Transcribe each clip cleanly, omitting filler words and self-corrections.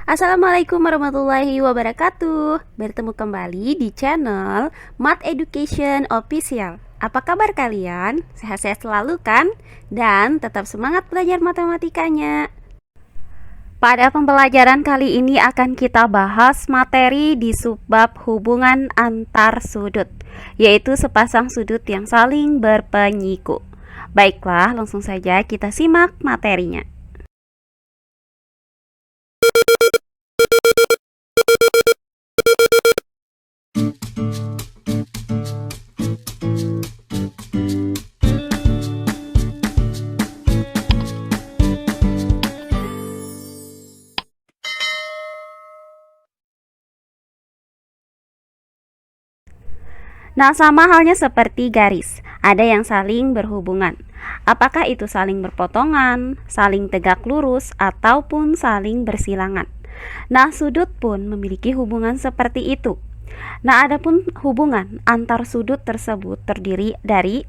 Assalamualaikum warahmatullahi wabarakatuh. Bertemu kembali di channel Math Education Official. Apa kabar kalian? Sehat-sehat selalu kan? Dan tetap semangat belajar matematikanya. Pada pembelajaran kali ini akan kita bahas materi di subbab hubungan antar sudut, yaitu sepasang sudut yang saling berpenyiku. Baiklah, langsung saja kita simak materinya. Nah, sama halnya seperti garis, ada yang saling berhubungan. Apakah itu saling berpotongan, saling tegak lurus, ataupun saling bersilangan? Nah, sudut pun memiliki hubungan seperti itu. Nah, adapun hubungan antar sudut tersebut terdiri dari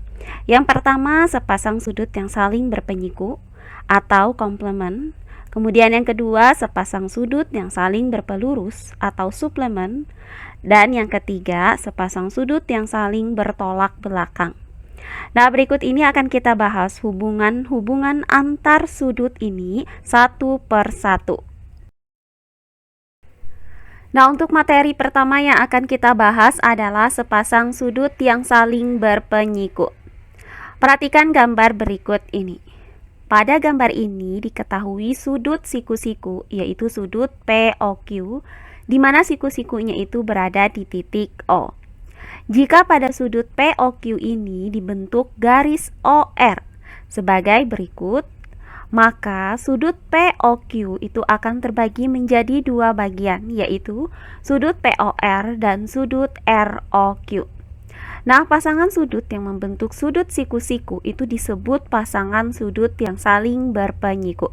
yang pertama, sepasang sudut yang saling berpenyiku atau komplement. Kemudian yang kedua, sepasang sudut yang saling berpelurus atau suplemen. Dan yang ketiga, sepasang sudut yang saling bertolak belakang. Nah, berikut ini akan kita bahas hubungan-hubungan antar sudut ini satu per satu. Nah, untuk materi pertama yang akan kita bahas adalah sepasang sudut yang saling berpenyiku. Perhatikan gambar berikut ini. Pada gambar ini diketahui sudut siku-siku, yaitu sudut POQ, di mana siku-sikunya itu berada di titik O. Jika pada sudut POQ ini dibentuk garis OR sebagai berikut, maka sudut POQ itu akan terbagi menjadi dua bagian, yaitu sudut POR dan sudut ROQ. Nah, pasangan sudut yang membentuk sudut siku-siku itu disebut pasangan sudut yang saling berpenyiku.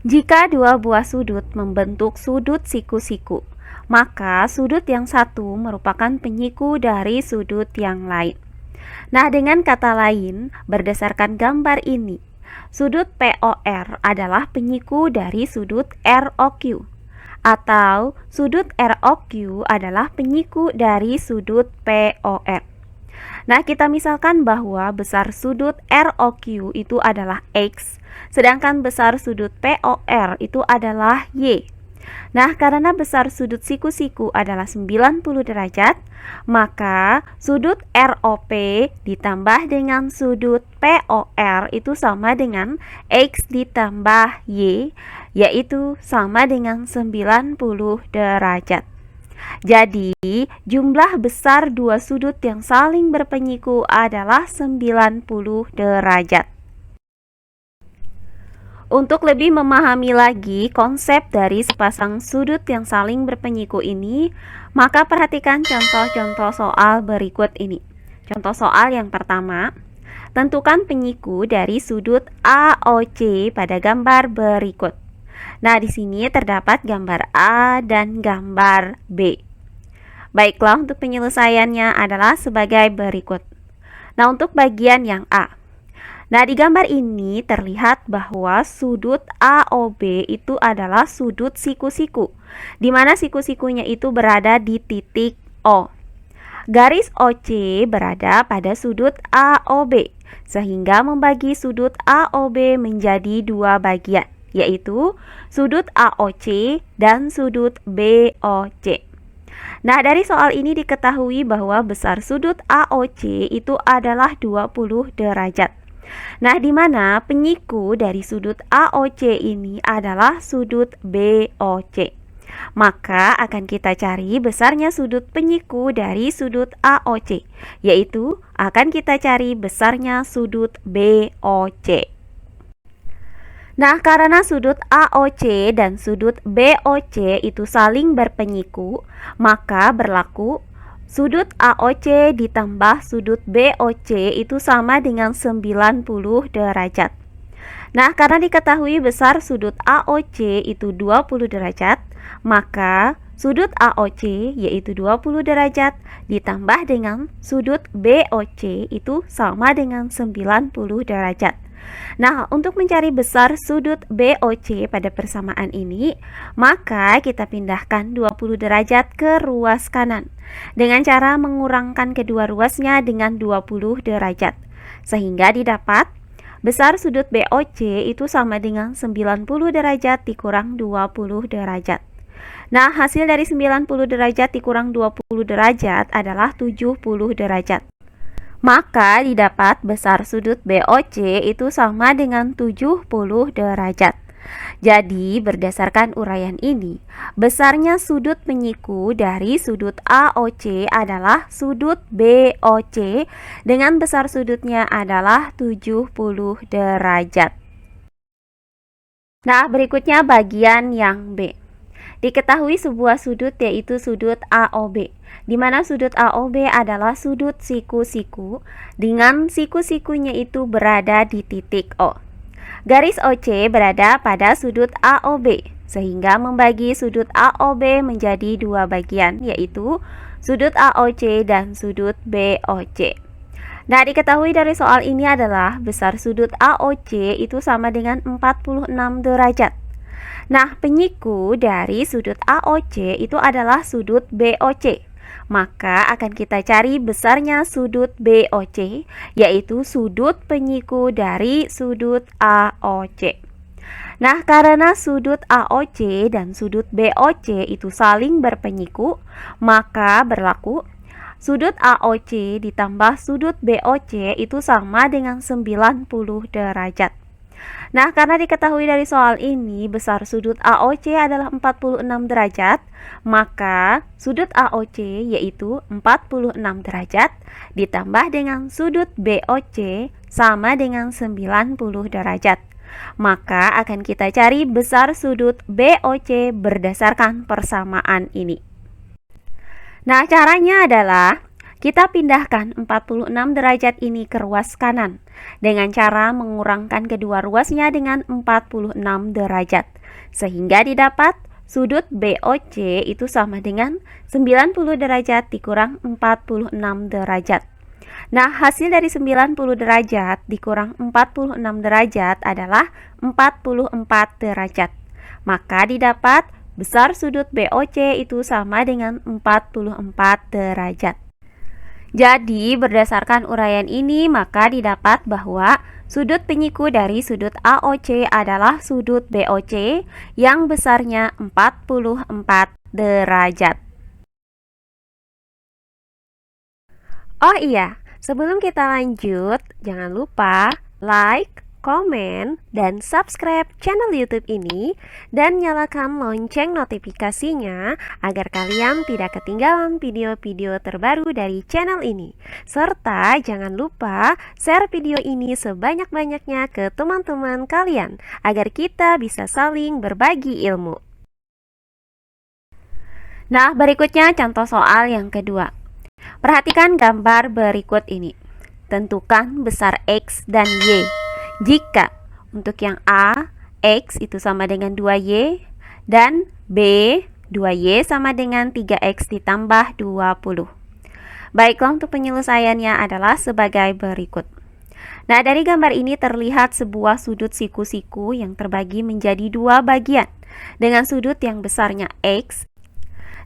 Jika dua buah sudut membentuk sudut siku-siku, maka sudut yang satu merupakan penyiku dari sudut yang lain. Nah, dengan kata lain, berdasarkan gambar ini, sudut POR adalah penyiku dari sudut ROQ, atau sudut ROQ adalah penyiku dari sudut POR. Nah, kita misalkan bahwa besar sudut ROQ itu adalah X, sedangkan besar sudut POR itu adalah Y. Nah, karena besar sudut siku-siku adalah 90 derajat, maka sudut ROP ditambah dengan sudut POR itu sama dengan X ditambah Y, yaitu sama dengan 90 derajat. Jadi, jumlah besar dua sudut yang saling berpenyiku adalah 90 derajat. Untuk lebih memahami lagi konsep dari sepasang sudut yang saling berpenyiku ini, maka perhatikan contoh-contoh soal berikut ini. Contoh soal yang pertama, tentukan penyiku dari sudut AOC pada gambar berikut. Nah, di sini terdapat gambar A dan gambar B. Baiklah, untuk penyelesaiannya adalah sebagai berikut. Nah, untuk bagian yang A. Nah, di gambar ini terlihat bahwa sudut AOB itu adalah sudut siku-siku, di mana siku-sikunya itu berada di titik O. Garis OC berada pada sudut AOB, sehingga membagi sudut AOB menjadi dua bagian, yaitu sudut AOC dan sudut BOC. Nah, dari soal ini diketahui bahwa besar sudut AOC itu adalah 20 derajat. Nah, di mana penyiku dari sudut AOC ini adalah sudut BOC. Maka akan kita cari besarnya sudut penyiku dari sudut AOC, yaitu akan kita cari besarnya sudut BOC. Nah, karena sudut AOC dan sudut BOC itu saling berpenyiku, maka berlaku sudut AOC ditambah sudut BOC itu sama dengan 90 derajat. Nah, karena diketahui besar sudut AOC itu 20 derajat, maka sudut AOC yaitu 20 derajat ditambah dengan sudut BOC itu sama dengan 90 derajat. Nah, untuk mencari besar sudut BOC pada persamaan ini, maka kita pindahkan 20 derajat ke ruas kanan dengan cara mengurangkan kedua ruasnya dengan 20 derajat. Sehingga didapat besar sudut BOC itu sama dengan 90 derajat dikurang 20 derajat. Nah, hasil dari 90 derajat dikurang 20 derajat adalah 70 derajat. Maka didapat besar sudut BOC itu sama dengan 70 derajat. Jadi berdasarkan uraian ini, besarnya sudut penyiku dari sudut AOC adalah sudut BOC dengan besar sudutnya adalah 70 derajat. Nah, berikutnya bagian yang B. Diketahui sebuah sudut yaitu sudut AOB, di mana sudut AOB adalah sudut siku-siku dengan siku-sikunya itu berada di titik O. Garis OC berada pada sudut AOB, sehingga membagi sudut AOB menjadi dua bagian, yaitu sudut AOC dan sudut BOC. Nah, diketahui dari soal ini adalah besar sudut AOC itu sama dengan 46 derajat. Nah, penyiku dari sudut AOC itu adalah sudut BOC. Maka akan kita cari besarnya sudut BOC, yaitu sudut penyiku dari sudut AOC. Nah, karena sudut AOC dan sudut BOC itu saling berpenyiku, maka berlaku sudut AOC ditambah sudut BOC itu sama dengan 90 derajat. Nah, karena diketahui dari soal ini besar sudut AOC adalah 46 derajat, maka sudut AOC yaitu 46 derajat ditambah dengan sudut BOC sama dengan 90 derajat. Maka akan kita cari besar sudut BOC berdasarkan persamaan ini. Nah, caranya adalah kita pindahkan 46 derajat ini ke ruas kanan dengan cara mengurangkan kedua ruasnya dengan 46 derajat. Sehingga didapat sudut BOC itu sama dengan 90 derajat dikurang 46 derajat. Nah, hasil dari 90 derajat dikurang 46 derajat adalah 44 derajat. Maka didapat besar sudut BOC itu sama dengan 44 derajat. Jadi, berdasarkan uraian ini, maka didapat bahwa sudut penyiku dari sudut AOC adalah sudut BOC yang besarnya 44 derajat. Oh iya, sebelum kita lanjut, jangan lupa like, komen, dan subscribe channel YouTube ini dan nyalakan lonceng notifikasinya agar kalian tidak ketinggalan video-video terbaru dari channel ini. Serta jangan lupa share video ini sebanyak-banyaknya ke teman-teman kalian agar kita bisa saling berbagi ilmu. Nah, berikutnya contoh soal yang kedua. Perhatikan gambar berikut ini. Tentukan besar X dan Y. Jika untuk yang A, X itu sama dengan 2Y dan B, 2Y sama dengan 3X ditambah 20. Baiklah, untuk penyelesaiannya adalah sebagai berikut. Nah, dari gambar ini terlihat sebuah sudut siku-siku yang terbagi menjadi dua bagian dengan sudut yang besarnya X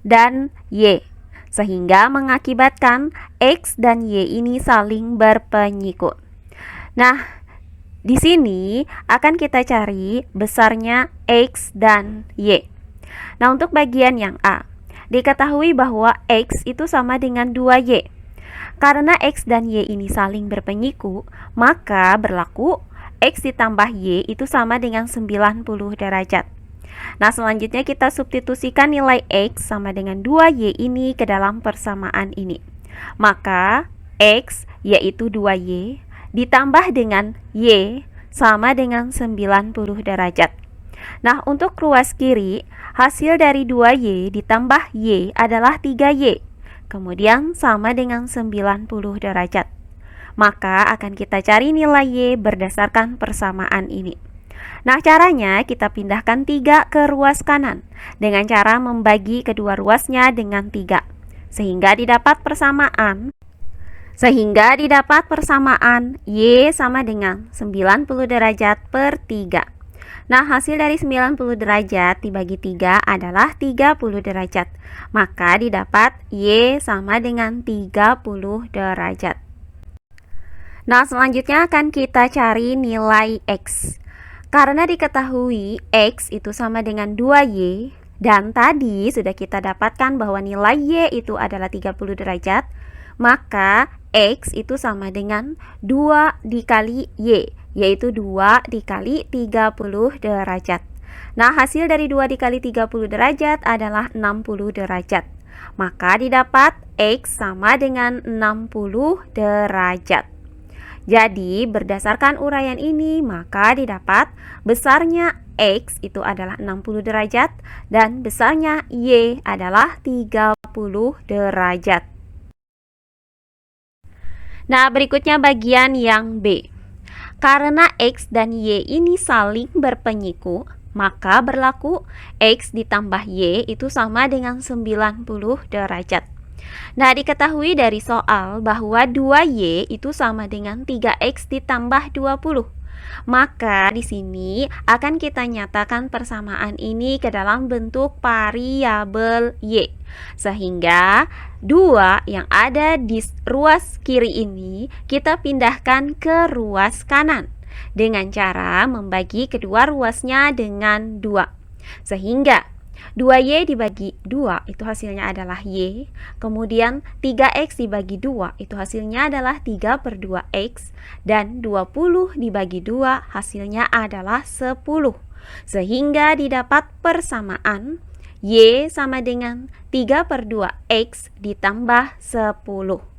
dan Y, sehingga mengakibatkan X dan Y ini saling berpenyiku. Nah, di sini akan kita cari besarnya X dan Y. Nah, untuk bagian yang A, diketahui bahwa X itu sama dengan 2Y. Karena X dan Y ini saling berpenyiku, maka berlaku X ditambah Y itu sama dengan 90 derajat. Nah, selanjutnya kita substitusikan nilai X sama dengan 2Y ini ke dalam persamaan ini. Maka X yaitu 2Y ditambah dengan Y sama dengan 90 derajat. Nah, untuk ruas kiri, hasil dari 2Y ditambah Y adalah 3Y. Kemudian sama dengan 90 derajat. Maka akan kita cari nilai Y berdasarkan persamaan ini. Nah, caranya kita pindahkan 3 ke ruas kanan dengan cara membagi kedua ruasnya dengan 3. Sehingga didapat persamaan Sehingga didapat persamaan Y sama dengan 90 derajat per 3. Nah, hasil dari 90 derajat dibagi 3 adalah 30 derajat. Maka didapat Y sama dengan 30 derajat. Nah, selanjutnya akan kita cari nilai X. Karena diketahui X itu sama dengan 2Y, dan tadi sudah kita dapatkan bahwa nilai Y itu adalah 30 derajat, maka X itu sama dengan 2 dikali Y, yaitu 2 dikali 30 derajat. Nah, hasil dari 2 dikali 30 derajat adalah 60 derajat. Maka didapat X sama dengan 60 derajat. Jadi, berdasarkan uraian ini, maka didapat besarnya X itu adalah 60 derajat dan besarnya Y adalah 30 derajat. Nah, berikutnya bagian yang B. Karena X dan Y ini saling berpenyiku, maka berlaku X ditambah Y itu sama dengan 90 derajat. Nah, diketahui dari soal bahwa 2Y itu sama dengan 3X ditambah 20. Maka di sini akan kita nyatakan persamaan ini ke dalam bentuk variabel Y. Sehingga 2 yang ada di ruas kiri ini kita pindahkan ke ruas kanan dengan cara membagi kedua ruasnya dengan 2. Sehingga 2Y dibagi 2 itu hasilnya adalah Y. Kemudian 3X dibagi 2 itu hasilnya adalah 3 per 2X. Dan 20 dibagi 2 hasilnya adalah 10. Sehingga didapat persamaan Y sama dengan 3 per 2X ditambah 10.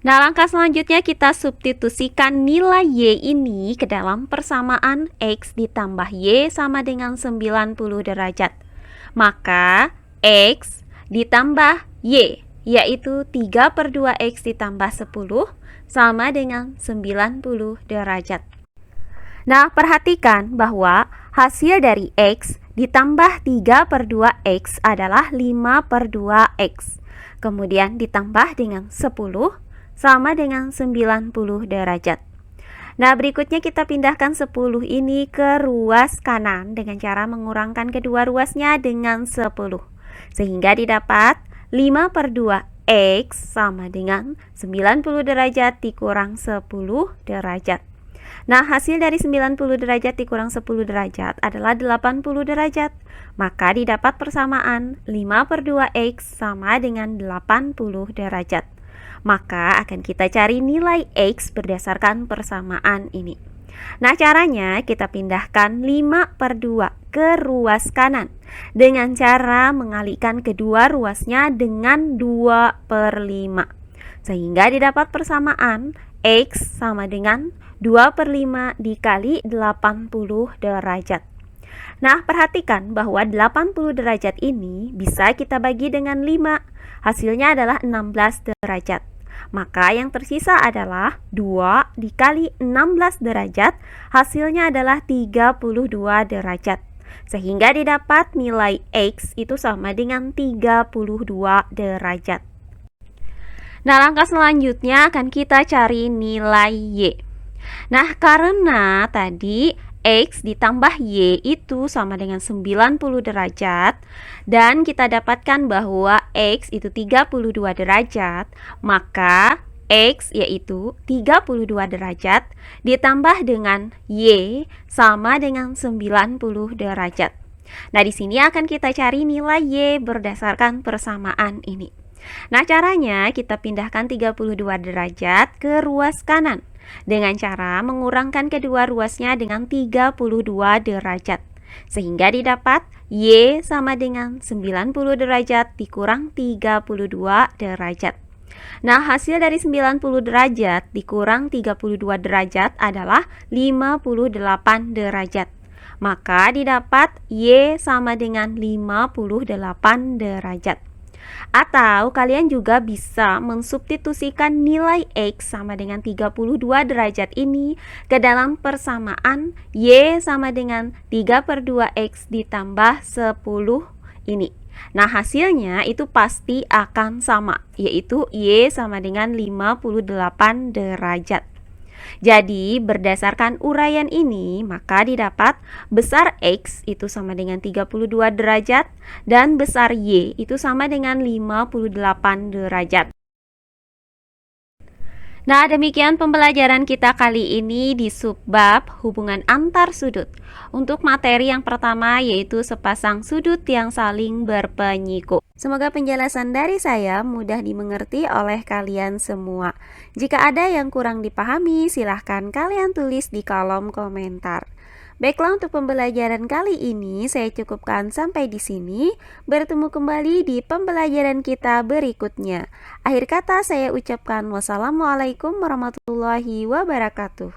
Nah, langkah selanjutnya kita substitusikan nilai Y ini ke dalam persamaan X ditambah Y sama dengan 90 derajat. Maka X ditambah Y, yaitu 3 per 2X ditambah 10 sama dengan 90 derajat. Nah, perhatikan bahwa hasil dari X ditambah 3 per 2X adalah 5 per 2X. Kemudian ditambah dengan 10 sama dengan 90 derajat. Nah, berikutnya kita pindahkan 10 ini ke ruas kanan dengan cara mengurangkan kedua ruasnya dengan 10. Sehingga didapat 5 per 2X sama dengan 90 derajat dikurang 10 derajat. Nah, hasil dari 90 derajat dikurang 10 derajat adalah 80 derajat. Maka didapat persamaan 5 per 2X sama dengan 80 derajat. Maka akan kita cari nilai X berdasarkan persamaan ini. Nah, caranya kita pindahkan 5 per 2 ke ruas kanan dengan cara mengalihkan kedua ruasnya dengan 2 per 5. Sehingga didapat persamaan X sama dengan 2 per 5 dikali 80 derajat. Nah, perhatikan bahwa 80 derajat ini bisa kita bagi dengan 5. Hasilnya adalah 16 derajat. Maka yang tersisa adalah 2 dikali 16 derajat, hasilnya adalah 32 derajat. Sehingga didapat nilai X itu sama dengan 32 derajat. Nah, langkah selanjutnya akan kita cari nilai Y. Nah, karena tadi X ditambah Y itu sama dengan 90 derajat dan kita dapatkan bahwa X itu 32 derajat, maka X yaitu 32 derajat ditambah dengan Y sama dengan 90 derajat. Nah, di sini akan kita cari nilai Y berdasarkan persamaan ini. Nah, caranya kita pindahkan 32 derajat ke ruas kanan dengan cara mengurangkan kedua ruasnya dengan 32 derajat. Sehingga didapat Y sama dengan 90 derajat dikurang 32 derajat. Nah, hasil dari 90 derajat dikurang 32 derajat adalah 58 derajat. Maka didapat Y sama dengan 58 derajat. Atau kalian juga bisa mensubstitusikan nilai X sama dengan 32 derajat ini ke dalam persamaan Y sama dengan 3 per 2X ditambah 10 ini. Nah, hasilnya itu pasti akan sama, yaitu Y sama dengan 58 derajat. Jadi, berdasarkan uraian ini, maka didapat besar X itu sama dengan 32 derajat dan besar Y itu sama dengan 58 derajat. Nah, demikian pembelajaran kita kali ini di subbab hubungan antar sudut. Untuk materi yang pertama yaitu sepasang sudut yang saling berpenyiku. Semoga penjelasan dari saya mudah dimengerti oleh kalian semua. Jika ada yang kurang dipahami, silahkan kalian tulis di kolom komentar. Baiklah, untuk pembelajaran kali ini saya cukupkan sampai di sini. Bertemu kembali di pembelajaran kita berikutnya. Akhir kata saya ucapkan wassalamualaikum warahmatullahi wabarakatuh.